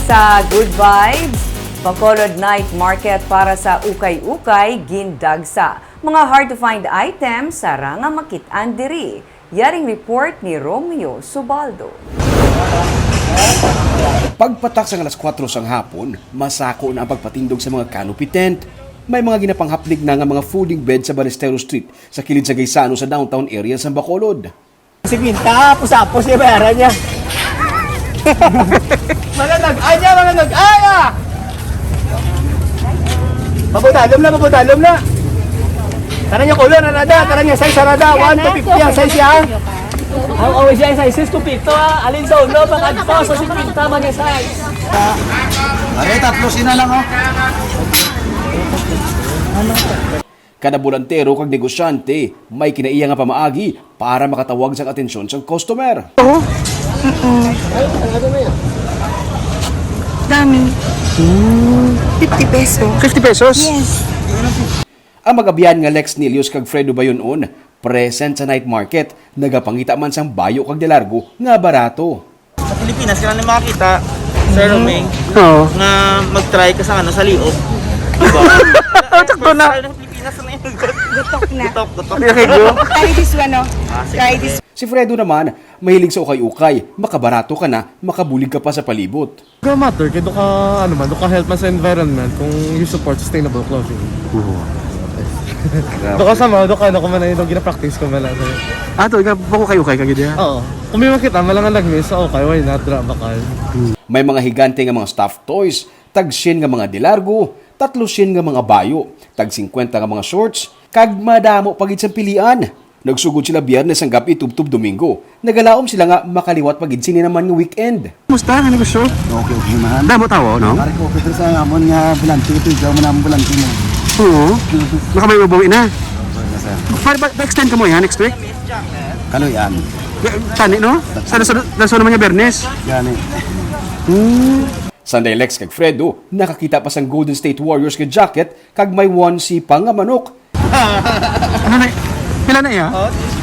Sa Good Vibes, Bacolod Night Market para sa ukay-ukay, gindagsa. Mga hard-to-find items sa ranga makit-an diri. Yaring report ni Romeo Subaldo. Pagpatak sa alas 4 sang hapon, masako na ang pagpatindog sa mga canopy tent. May mga ginapanghaplig na nga mga folding bed sa Balestero Street sa kilid sa Gaisano sa downtown area sa Bacolod. Si Quinta, pusapos yung bayaran niya. Mga nag-aya, mga nag-aya! Mabudalom na. Tara niya kulo, narada. Tara niya size, narada. 1 to 50 ang size niya. Ang always siya size to 50 ha. Alin sa ulo, pag adto, so si Quinta mag-size. Are, tatlo sina lang oh. Kada bulantero kag negosyante, may kinaiya nga pamaagi para makatawag sa atensyon sa customer. Dami. 50 peso. 50 pesos? Yes. Ang magabiyan nga Lex Nilius kag Fredo Bayonon, present sa night market, nagapangita man sang bayo kag delargo nga barato. Sa Pilipinas, kailan na makakita, Sir Romeng, Oo. na mag-try ka sa Liob. Diba? Takbo na. Sa Pilipinas, ano yun? Gutok na. Gutok. Try this one, no? Try this. Si Fredo naman, mahilig sa ukay-ukay, makabarato ka na, makabulig ka pa sa palibot. No matter, kaya doon ka, doon ka help man sa environment kung you support sustainable clothing. Doon ka sama, doon ka man na yung gina-practice ko mala. Ato, bako kayo kay kagid ya? Oo. Kung may makita, malang ang nag-miss, okay, why not, bakal. May mga higante nga mga stuffed toys, tag-10 nga mga dilargo, 300 nga mga bayo, tag-50 nga mga shorts, kag madamo pagid sa pilian. Nagsugod sila Biyernes ang gabi tubtub Domingo. Nagalaom sila nga makaliwat pagid sini naman nga weekend. Kumusta? Ano gusto? Okay man. Damo tawo, no? Pare ko Peter sa amon nga bulanti ito, ikaw man ang bulanti mo. Oo. Baka may mabawi na. Sir. Para extend ka mo yan next week? Kalo yan. Tani, no? Sana naman niya Bernes. Gani. Sunday Lex kag Fredo, nakakita pa sang Golden State Warriors nga jacket kag may onesie pa nga manok. Ano na? Pila na iya?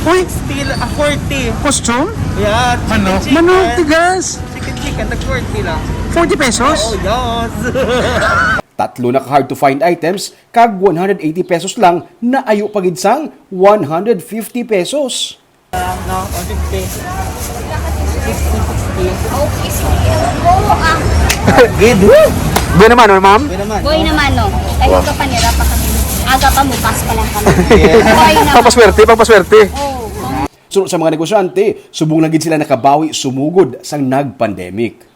Uy, still, 40. Costume? Yeah, chicken. Manok, tigas. Chicken, nag-40 lang. 40 pesos? Oh, yes. Tatlo na hard to find items kag 180 pesos lang na ayo pagid sang 150 pesos. No, 150. 60. Buwan naman, no, ma'am? Boy naman, no. Kahit ito panira pa kami. Aga pa bukas pa lang kami. Boy naman. Papaswerte. Oh. Sunod sa mga negosyante, subong na gid sila nakabawi sumugod sang nag-pandemic.